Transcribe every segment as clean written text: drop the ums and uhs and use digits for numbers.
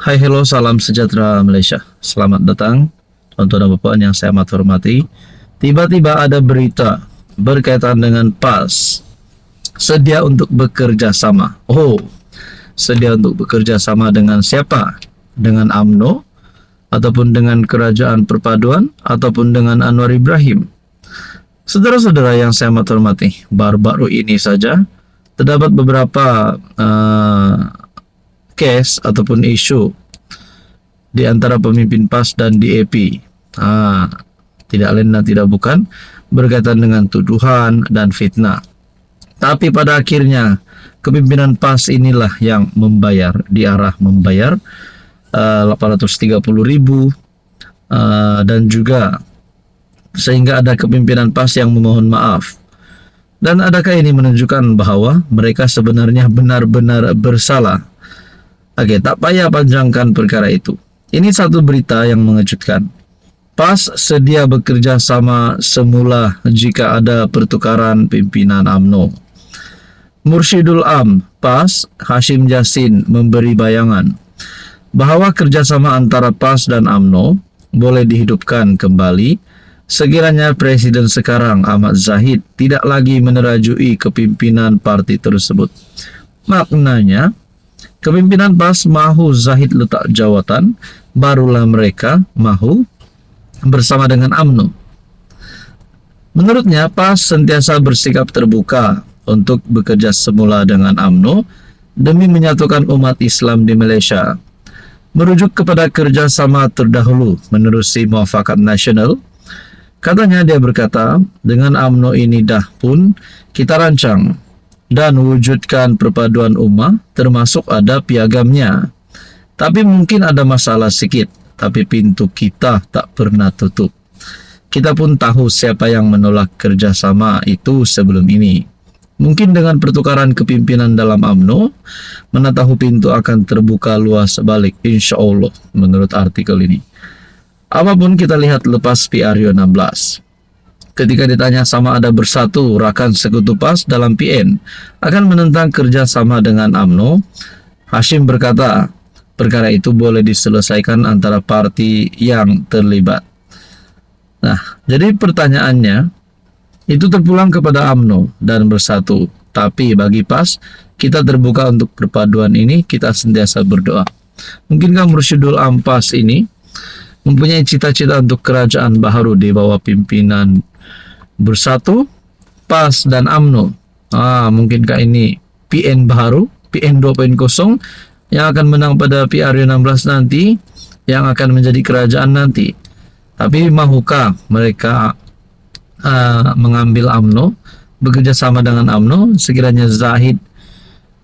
Hai, hello, salam sejahtera Malaysia. Selamat datang, tuan-tuan dan puan yang saya amat hormati. Tiba-tiba ada berita berkaitan dengan PAS sedia untuk bekerja sama. Oh, sedia untuk bekerja sama dengan siapa? Dengan UMNO ataupun dengan Kerajaan Perpaduan ataupun dengan Anwar Ibrahim. Saudara-saudara yang saya amat hormati, baru-baru ini saja terdapat beberapa case ataupun isu di antara pemimpin PAS dan DAP. Tidak lain dan tidak bukan berkaitan dengan tuduhan dan fitnah. Tapi pada akhirnya kepimpinan PAS inilah yang membayar, diarah membayar 830.000 dan juga sehingga ada kepimpinan PAS yang memohon maaf. Dan adakah ini menunjukkan bahwa mereka sebenarnya benar-benar bersalah? Oke, tak payah panjangkan perkara itu. Ini satu berita yang mengejutkan. PAS sedia bekerja sama semula jika ada pertukaran pimpinan UMNO. Mursyidul Am, PAS, Hashim Jassin memberi bayangan bahwa kerjasama antara PAS dan UMNO boleh dihidupkan kembali sekiranya Presiden sekarang Ahmad Zahid tidak lagi menerajui kepimpinan parti tersebut. Maknanya, kepimpinan PAS mahu Zahid letak jawatan, barulah mereka mahu bersama dengan UMNO. Menurutnya, PAS sentiasa bersikap terbuka untuk bekerja semula dengan UMNO demi menyatukan umat Islam di Malaysia. Merujuk kepada kerjasama terdahulu menerusi Muafakat Nasional, katanya dia berkata, dengan UMNO ini dah pun kita rancang dan wujudkan perpaduan ummah, termasuk ada piagamnya. Tapi mungkin ada masalah sikit, tapi pintu kita tak pernah tutup. Kita pun tahu siapa yang menolak kerjasama itu sebelum ini. Mungkin dengan pertukaran kepimpinan dalam UMNO, mana tahu pintu akan terbuka luas balik, insya Allah, menurut artikel ini. Apapun kita lihat lepas PRU 16. Ketika ditanya sama ada bersatu rakan sekutu PAS dalam PN akan menentang kerjasama dengan UMNO, Hashim berkata, perkara itu boleh diselesaikan antara parti yang terlibat. Nah, jadi pertanyaannya, itu terpulang kepada UMNO dan bersatu. Tapi bagi PAS, kita terbuka untuk perpaduan ini, kita sentiasa berdoa. Mungkinkah Mursyidul Am PAS ini mempunyai cita-cita untuk kerajaan baru di bawah pimpinan bersatu, PAS dan UMNO. Mungkinkah ini PN baru, PN 2.0 yang akan menang pada PRU 16 nanti, yang akan menjadi kerajaan nanti. Tapi mahukah mereka mengambil UMNO, bekerja sama dengan UMNO sekiranya Zahid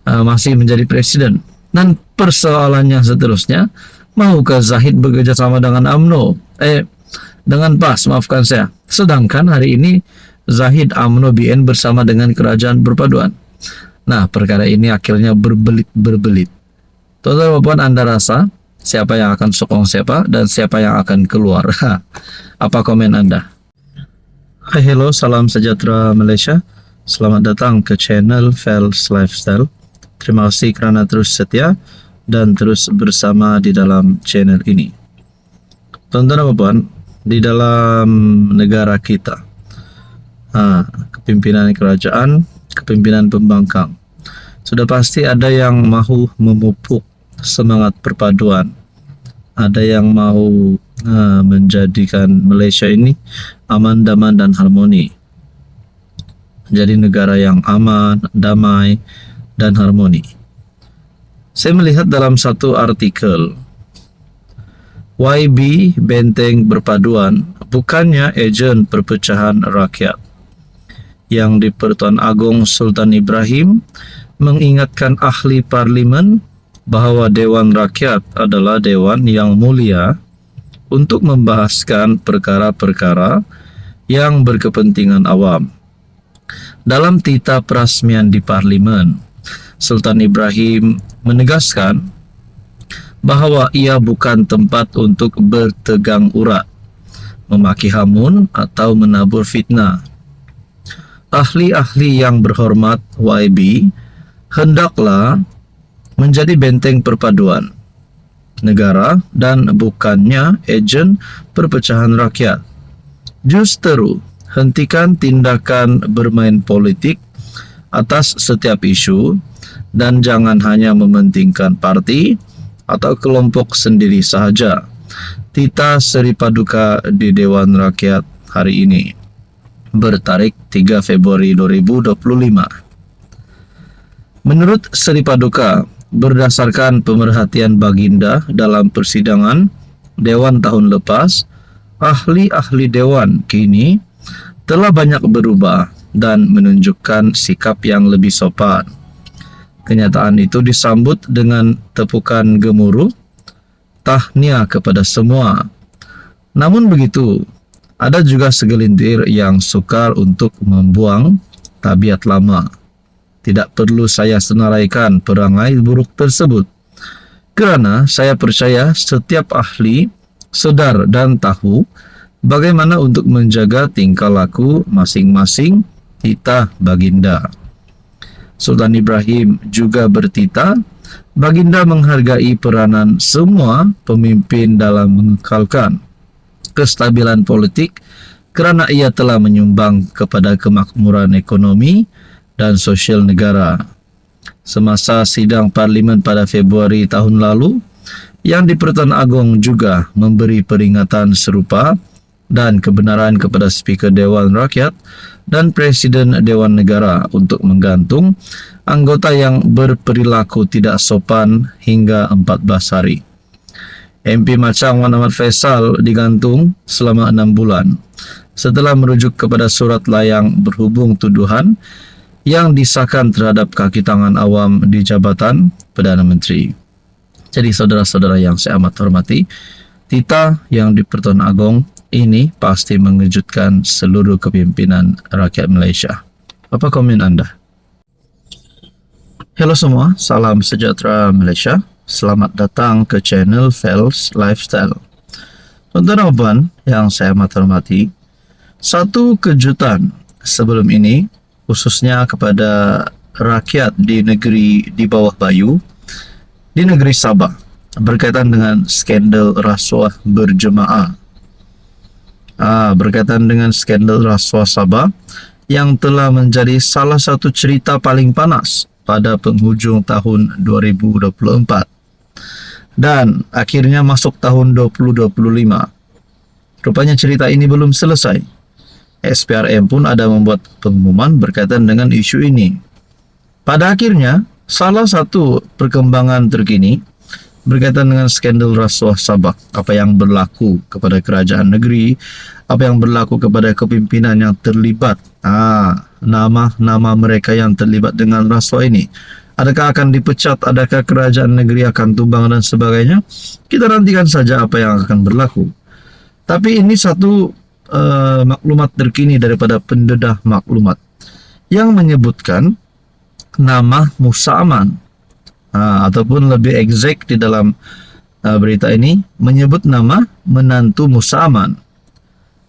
masih menjadi presiden? Dan persoalannya seterusnya, mahukah Zahid bekerja sama dengan UMNO? Dengan PAS, maafkan saya. Sedangkan hari ini Zahid UMNO BN bersama dengan Kerajaan Perpaduan. Nah, perkara ini akhirnya berbelit-berbelit. Tuan-tuan, Anda rasa siapa yang akan sokong siapa dan siapa yang akan keluar? Apa komen Anda? Hai, hello, salam sejahtera Malaysia. Selamat datang ke channel Fels Lifestyle. Terima kasih kerana terus setia dan terus bersama di dalam channel ini. Tuan-tuan dan puan, di dalam negara kita, kepimpinan kerajaan, kepimpinan pembangkang, sudah pasti ada yang mahu memupuk semangat perpaduan, ada yang mahu menjadikan Malaysia ini aman, damai dan harmoni, menjadi negara yang aman, damai dan harmoni. Saya melihat dalam satu artikel, YB Benteng Perpaduan bukannya ejen perpecahan rakyat. Yang di Pertuan Agong Sultan Ibrahim mengingatkan ahli parlimen bahwa Dewan Rakyat adalah dewan yang mulia untuk membahaskan perkara-perkara yang berkepentingan awam. Dalam tita perasmian di parlimen, Sultan Ibrahim menegaskan bahwa ia bukan tempat untuk bertegang urat, memaki hamun atau menabur fitnah. Ahli-ahli yang berhormat YB hendaklah menjadi benteng perpaduan. negara dan bukannya ejen perpecahan rakyat. Justru, hentikan tindakan bermain politik atas setiap isu dan jangan hanya mementingkan parti atau kelompok sendiri sahaja. Tita Seri Paduka di Dewan Rakyat hari ini. Bertarik 3 Februari 2025. Menurut Seri Paduka, berdasarkan pemerhatian Baginda dalam persidangan Dewan tahun lepas, ahli-ahli Dewan kini telah banyak berubah dan menunjukkan sikap yang lebih sopan. Kenyataan itu disambut dengan tepukan gemuruh, tahniah kepada semua. Namun begitu, ada juga segelintir yang sukar untuk membuang tabiat lama. Tidak perlu saya senaraikan perangai buruk tersebut, kerana saya percaya setiap ahli sedar dan tahu bagaimana untuk menjaga tingkah laku masing-masing titah Baginda. Sultan Ibrahim juga bertitah, Baginda menghargai peranan semua pemimpin dalam mengekalkan kestabilan politik kerana ia telah menyumbang kepada kemakmuran ekonomi dan sosial negara. Semasa sidang Parlimen pada Februari tahun lalu, Yang di-Pertuan Agong juga memberi peringatan serupa dan kebenaran kepada Speaker Dewan Rakyat dan Presiden Dewan Negara untuk menggantung anggota yang berperilaku tidak sopan hingga 14 hari. MP Machang Wan Ahmad Faisal digantung selama 6 bulan setelah merujuk kepada surat layang berhubung tuduhan yang disahkan terhadap kaki tangan awam di Jabatan Perdana Menteri. Jadi saudara-saudara yang saya amat hormati, titah yang di-Pertuan Agong ini pasti mengejutkan seluruh kepimpinan rakyat Malaysia. Apa komen anda? Hello semua, salam sejahtera Malaysia. Selamat datang ke channel Fels Lifestyle. Tuan-tuan dan puan yang saya amat hormati, satu kejutan sebelum ini, khususnya kepada rakyat di negeri di bawah Bayu, di negeri Sabah, berkaitan dengan skandal rasuah berjemaah. Berkaitan dengan skandal rasuah Sabah yang telah menjadi salah satu cerita paling panas pada penghujung tahun 2024 dan akhirnya masuk tahun 2025. Rupanya cerita ini belum selesai. SPRM pun ada membuat pengumuman berkaitan dengan isu ini. Pada akhirnya, salah satu perkembangan terkini berkaitan dengan skandal rasuah Sabah, apa yang berlaku kepada kerajaan negeri, apa yang berlaku kepada kepimpinan yang terlibat, nama-nama mereka yang terlibat dengan rasuah ini. Adakah akan dipecat, adakah kerajaan negeri akan tumbang dan sebagainya? Kita nantikan saja apa yang akan berlaku. Tapi ini satu maklumat terkini daripada pendedah maklumat yang menyebutkan nama Musa Aman, ataupun lebih exact di dalam berita ini menyebut nama menantu Musa Aman.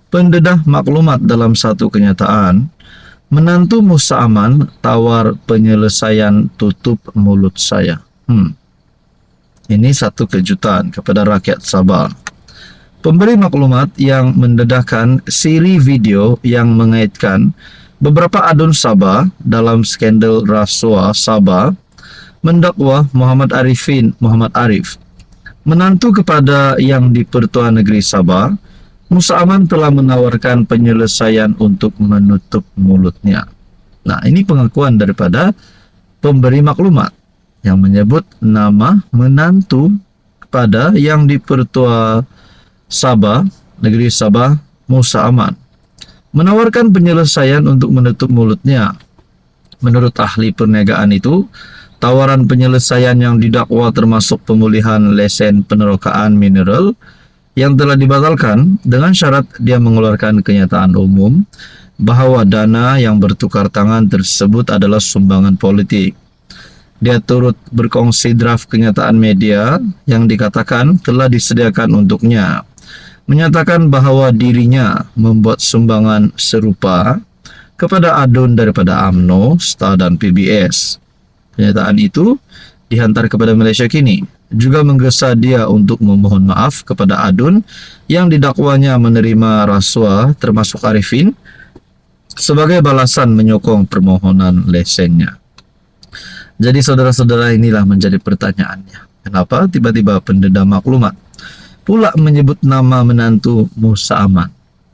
Pendedah maklumat dalam satu kenyataan, menantu Musa Aman tawar penyelesaian tutup mulut saya. Ini satu kejutan kepada rakyat Sabah. Pemberi maklumat yang mendedahkan siri video yang mengaitkan beberapa adun Sabah dalam skandal rasuah Sabah mendakwa Muhammad Arif, menantu kepada Yang di-Pertuan Negeri Sabah. Musa Aman telah menawarkan penyelesaian untuk menutup mulutnya. Nah, ini pengakuan daripada pemberi maklumat yang menyebut nama menantu kepada Yang di-Pertua Sabah, Negeri Sabah, Musa Aman, menawarkan penyelesaian untuk menutup mulutnya. Menurut ahli perniagaan itu, tawaran penyelesaian yang didakwa termasuk pemulihan lesen penerokaan mineral yang telah dibatalkan dengan syarat dia mengeluarkan kenyataan umum bahawa dana yang bertukar tangan tersebut adalah sumbangan politik. Dia turut berkongsi draft kenyataan media yang dikatakan telah disediakan untuknya, menyatakan bahawa dirinya membuat sumbangan serupa kepada adun daripada UMNO, STAR dan PBS. Kenyataan itu dihantar kepada Malaysia kini juga menggesa dia untuk memohon maaf kepada Adun yang didakwanya menerima rasuah termasuk Arifin sebagai balasan menyokong permohonan lesennya. Jadi saudara-saudara, inilah menjadi pertanyaannya. Kenapa tiba-tiba pendeda maklumat pula menyebut nama menantu Musa Aman,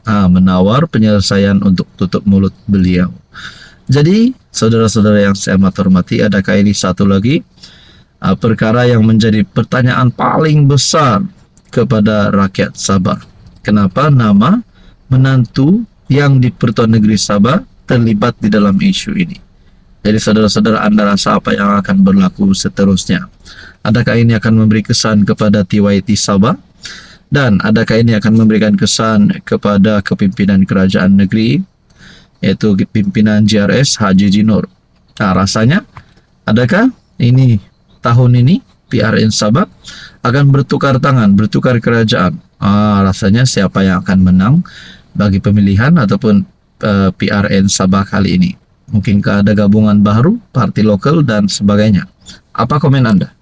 menawar penyelesaian untuk tutup mulut beliau. Jadi saudara-saudara yang saya amat hormati, adakah ini satu lagi perkara yang menjadi pertanyaan paling besar kepada rakyat Sabah? Kenapa nama menantu yang di Pertuan Negeri Sabah terlibat di dalam isu ini? Jadi saudara-saudara, Anda rasa apa yang akan berlaku seterusnya? Adakah ini akan memberi kesan kepada TYT Sabah? Dan adakah ini akan memberikan kesan kepada kepimpinan kerajaan negeri, yaitu pimpinan JRS Haji Jinur? Rasanya, adakah ini tahun ini PRN Sabah akan bertukar tangan, bertukar kerajaan? Rasanya siapa yang akan menang bagi pemilihan ataupun PRN Sabah kali ini? Mungkinkah ada gabungan baru, parti lokal dan sebagainya? Apa komen Anda?